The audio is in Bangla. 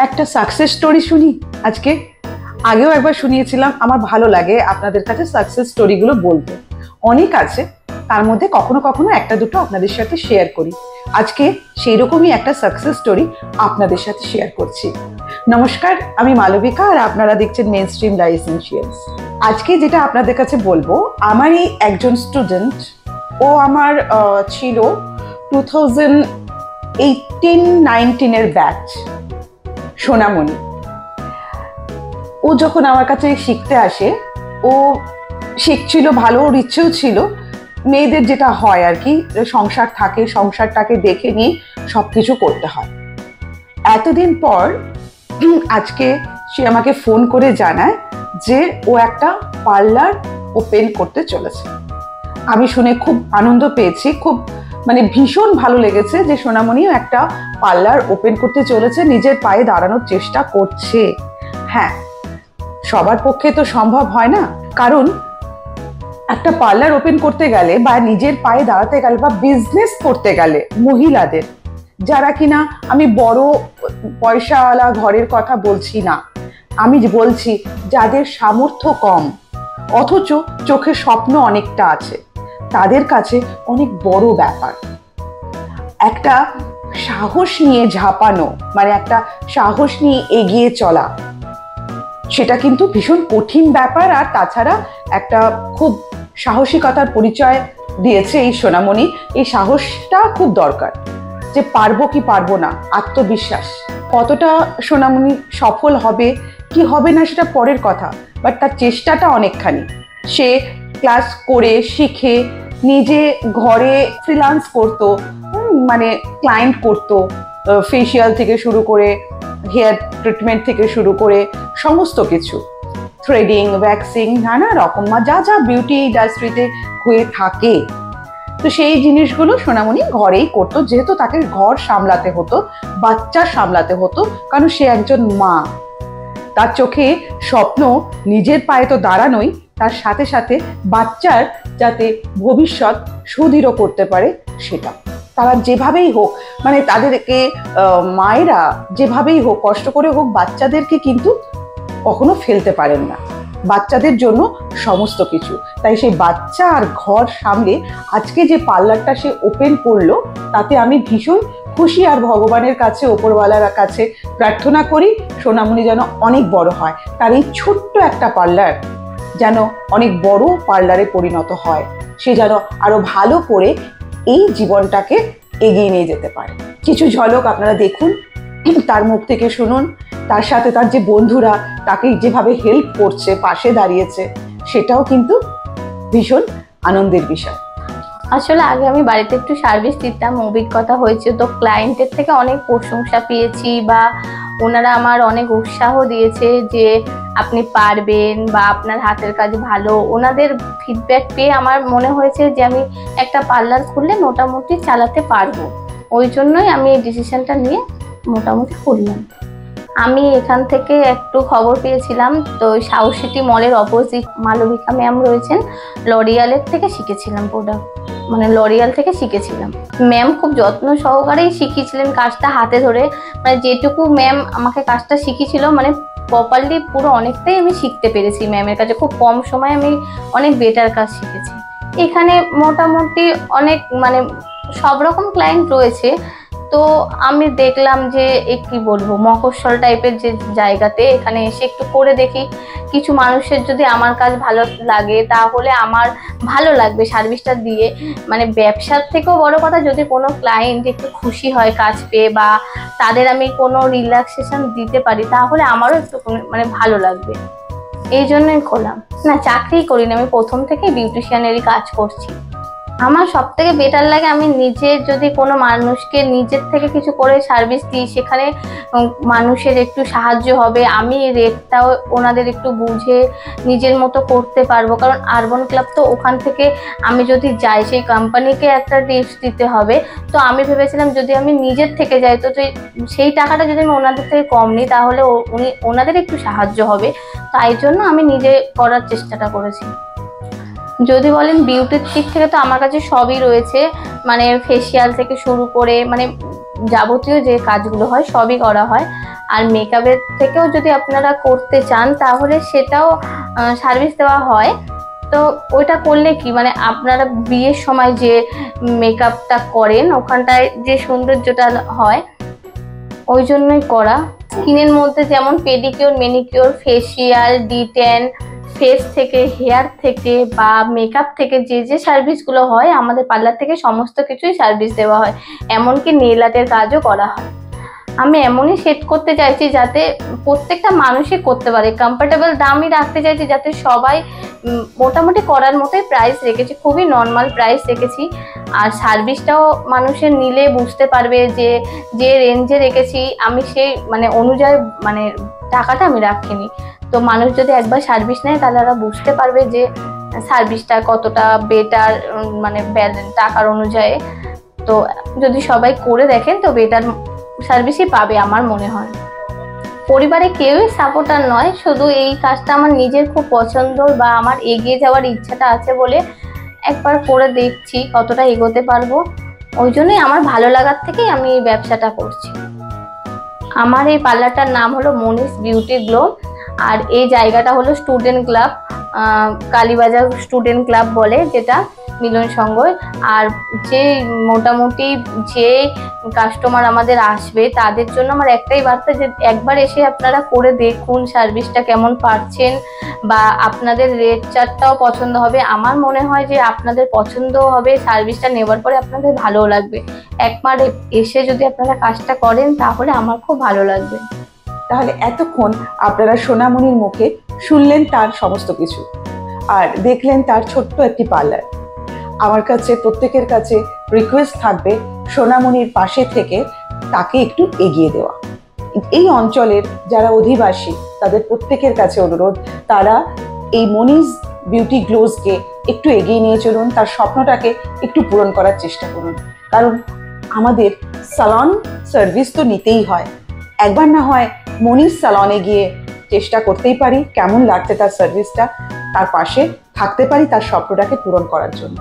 একটা সাকসেস স্টোরি শুনি আজকে। আগেও একবার শুনিয়েছিলাম, আমার ভালো লাগে আপনাদের কাছে সাকসেস স্টোরিগুলো বলতে। অনেক আছে, তার মধ্যে কখনো কখনো একটা দুটো আপনাদের সাথে শেয়ার করি। আজকে সেই রকমই একটা সাকসেস স্টোরি আপনাদের সাথে শেয়ার করছি। নমস্কার, আমি মালবিকা আর আপনারা দেখছেন মেইন স্ট্রিম লাইফ এসেনশিয়ালস। আজকে যেটা আপনাদের কাছে বলবো, আমারই একজন স্টুডেন্ট, ও আমার ছিল 2018-19 ব্যাচ, সোনামণি। ও যখন আমার কাছে শিখতে আসে, ও শিখছিল ভালো, ওর ইচ্ছেও ছিল। মেয়েদের যেটা হয় আর কি, সংসার থাকে, সংসারটাকে দেখে নিয়ে সবকিছু করতে হয়। এতদিন পর আজকে সে আমাকে ফোন করে জানায় যে ও একটা পার্লার ওপেন করতে চলেছে। আমি শুনে খুব আনন্দ পেয়েছি, খুব ভীষণ ভালো লেগেছে যে সোনামণিও একটা পার্লার ওপেন করতে চলেছে, নিজের পায়ে দাঁড়ানোর চেষ্টা করছে। হ্যাঁ, সবার পক্ষে তো সম্ভব হয় না, কারণ একটা পার্লার ওপেন করতে গেলে বা নিজের পায়ে দাঁড়াতে গেলে বা বিজনেস করতে গেলে মহিলাদের, যারা কিনা, আমি বড় পয়সাওয়ালা ঘরের কথা বলছি না, আমি বলছি যাদের সামর্থ্য কম অথচ চোখে স্বপ্ন অনেকটা আছে, তাদের কাছে অনেক বড় ব্যাপার একটা সাহস নিয়ে ঝাঁপানো, একটা সাহস নিয়ে এগিয়ে চলা। সেটা কিন্তু ভীষণ কঠিন ব্যাপার। আর তাছাড়া একটা খুব সাহসিকতার পরিচয় দিয়েছে এই সোনামণি। এই সাহসটা খুব দরকার, যে পারবো কি পারবো না, আত্মবিশ্বাস। কতটা সোনামণি সফল হবে কি হবে না সেটা পরের কথা, বাট তার চেষ্টাটা অনেকখানি। সে ক্লাস করে শিখে নিজে ঘরে ফ্রিল্যান্স করতো, ক্লায়েন্ট করতো, ফেসিয়াল থেকে শুরু করে হেয়ার ট্রিটমেন্ট থেকে শুরু করে সমস্ত কিছু, থ্রেডিং, ভ্যাক্সিং, নানা রকম যা যা বিউটি ইন্ডাস্ট্রিতে হয়ে থাকে। তো সেই জিনিসগুলো সোনামণি ঘরেই করতো, যেহেতু তাকে ঘর সামলাতে হতো, বাচ্চা সামলাতে হতো, কারণ সে একজন মা। তার চোখে স্বপ্ন নিজের পায়ে তো দাঁড়ানোই, তার সাথে সাথে বাচ্চার যাতে ভবিষ্যৎ সুদৃঢ় করতে পারে সেটা। তারা যেভাবেই হোক, তাদেরকে মায়েরা যেভাবেই হোক, কষ্ট করে হোক, বাচ্চাদেরকে কিন্তু কখনো ফেলতে পারেন না। বাচ্চাদের জন্য সমস্ত কিছু। তাই সেই বাচ্চা আর ঘর সামলে আজকে যে পার্লারটা সে ওপেন করলো, তাতে আমি ভীষণ খুশি। আর ভগবানের কাছে, ওপরওয়ালার কাছে প্রার্থনা করি সোনামণি যেন অনেক বড় হয়, তার এই ছোট্ট একটা পার্লার যেন অনেক বড় পার্লারে পরিণত হয়, সে যেন আরো ভালো করে এই জীবনটাকে এগিয়ে নিয়ে যেতে পারে। কিছু ঝলক আপনারা দেখুন, তার মুখ থেকে শুনুন। তার সাথে তার যে বন্ধুরা তাকে যেভাবে হেল্প করছে, পাশে দাঁড়িয়েছে, সেটাও কিন্তু ভীষণ আনন্দের বিষয়। আসলে আগে আমি বাড়িতে একটু সার্ভিস দিতাম, অভিজ্ঞতা হয়েছে, তো ক্লায়েন্টের থেকে অনেক প্রশংসা পেয়েছি, বা ওনারা আমার অনেক উৎসাহ দিয়েছে যে আপনি পারবেন বা আপনার হাতের কাজ ভালো। ওনাদের ফিডব্যাক পেয়ে আমার মনে হয়েছে যে আমি একটা পার্লার খুললে মোটামুটি চালাতে পারবো। ওই জন্যই আমি এই ডিসিশনটা নিয়ে মোটামুটি করলাম। আমি এখান থেকে একটু খবর পেয়েছিলাম, তো সাউথ সিটি মলের অপোজিট মালবিকা ম্যাম রয়েছেন, লরিয়ালের থেকে শিখেছিলাম প্রোডাক্ট, লরিয়াল থেকে শিখেছিলাম। ম্যাম খুব যত্ন সহকারেই শিখিয়েছিলেন কাজটা হাতে ধরে, যেটুকু ম্যাম আমাকে কাজটা শিখিয়েছিল, প্রপারলি পুরো অনেকটাই আমি শিখতে পেরেছি ম্যামের কাছে। খুব কম সময়ে আমি অনেক বেটার কাজ শিখেছি। এখানে মোটামুটি অনেক সব রকম ক্লায়েন্ট রয়েছে। তো আমি দেখলাম যে কি বলবো, মফস্বল টাইপের যে জায়গাতে এখানে এসে একটু করে দেখি, কিছু মানুষের যদি আমার কাজ ভালো লাগে তাহলে আমার ভালো লাগবে সার্ভিসটা দিয়ে। ব্যবসার থেকেও বড় কথা, যদি কোনো ক্লায়েন্ট একটু খুশি হয় কাজ পেয়ে, বা তাদের আমি কোনো রিল্যাক্সেশন দিতে পারি, তাহলে আমারও একটু ভালো লাগবে। এই জন্যই করলাম। না, চাকরি করি না, আমি প্রথম থেকেই বিউটিশিয়ানেরই কাজ করছি। আমার সব থেকে বেটার লাগে, আমি নিজে যদি কোনো মানুষকে নিজের থেকে কিছু করে সার্ভিস দিই, সেখানে মানুষের একটু সাহায্য হবে, আমি রেটটাও ওনাদের একটু বুঝে নিজের মতো করতে পারবো। কারণ আরবান ক্লাব তো ওখান থেকে আমি যদি যাই, সেই কোম্পানিকে একটা টিপস দিতে হবে। তো আমি ভেবেছিলাম যদি আমি নিজের থেকে যাই, তো সেই টাকাটা যদি আমি ওনাদের থেকে কম নিই, তাহলে ওনাদের একটু সাহায্য হবে। তাই জন্য আমি নিজে করার চেষ্টাটা করেছি। যদি বলেন বিউটির দিক থেকে, তো আমার কাছে সবই রয়েছে, ফেসিয়াল থেকে শুরু করে যাবতীয় যে কাজগুলো হয় সবই করা হয়। আর মেকআপের থেকেও যদি আপনারা করতে চান তাহলে সেটাও সার্ভিস দেওয়া হয়। তো ওইটা করলে কি মানে আপনারা বিয়ের সময় যে মেকআপটা করেন ওখানটায় যে সৌন্দর্যটা হয় ওই জন্যই করা। স্কিনের মধ্যে যেমন pedicure, manicure, facial, detain, face থেকে, হেয়ার থেকে বা মেকআপ থেকে যে যে সার্ভিসগুলো হয় আমাদের পার্লার থেকে সমস্ত কিছুই সার্ভিস দেওয়া হয়, এমনকি নেল আর্টের কাজও করা হয়। আমি এমনই সেট করতে চাইছি যাতে প্রত্যেকটা মানুষই করতে পারে, কমফোর্টেবল দামই রাখতে চাইছি যাতে সবাই মোটামুটি করার মতোই প্রাইস রেখেছি, খুবই নর্মাল প্রাইস রেখেছি। আর সার্ভিসটাও মানুষের নিলে বুঝতে পারবে যে যে রেঞ্জে রেখেছি আমি সেই মানে অনুযায়ী মানে টাকাটা আমি রাখিনি। তো মানুষ যদি একবার সার্ভিস নেয় তাহলে ওরা বুঝতে পারবে যে সার্ভিসটা কতটা বেটার মানে টাকার অনুযায়ী। তো যদি সবাই করে দেখেন তো বেটার সার্ভিসই পাবে আমার মনে হয়। পরিবারে কেউই সাপোর্টার নয়, শুধু এই কাজটা আমার নিজের খুব পছন্দ বা আমার এগিয়ে যাওয়ার ইচ্ছাটা আছে বলে একবার করে দেখছি কতটা এগোতে পারবো। ওই জন্যই আমার ভালো লাগার থেকেই আমি এই ব্যবসাটা করছি। আমার এই পার্লারটার নাম হলো মনীষ বিউটি গ্লো, আর এই জায়গাটা হলো student club, Kalibazar student club বলে যেটা মিলন সংঘ। আর যে মোটামুটি যে কাস্টমার আমাদের আসবে তাদের জন্য আমার একটাই বার্তা যে একবার এসে আপনারা করে দেখুন সার্ভিসটা কেমন পাচ্ছেন বা আপনাদের রেট চার্টটাও পছন্দ হবে। আমার মনে হয় যে আপনাদের পছন্দ হবে, সার্ভিসটা নেওয়ার পরে আপনাদের ভালোও লাগবে। একবার এসে যদি আপনারা কাজটা করেন তাহলে আমার খুব ভালো লাগবে। তাহলে এতক্ষণ আপনারা সোনামণির মুখে শুনলেন তার সমস্ত কিছু আর দেখলেন তার ছোট্ট একটি পার্লার। আমার কাছে প্রত্যেকের কাছে রিকোয়েস্ট থাকবে সোনামণির পাশে থেকে তাকে একটু এগিয়ে দেওয়া। এই অঞ্চলের যারা অধিবাসী তাদের প্রত্যেকের কাছে অনুরোধ, তারা এই মনীষ বিউটি গ্লোজকে একটু এগিয়ে নিয়ে চলুন, তার স্বপ্নটাকে একটু পূরণ করার চেষ্টা করুন। কারণ আমাদের সালন সার্ভিস তো নিতেই হয়, একবার না হয় মনীষ সালনে গিয়ে চেষ্টা করতেই পারি কেমন লাগছে তার সার্ভিসটা, তার পাশে থাকতে পারি তার স্বপ্নটাকে পূরণ করার জন্য।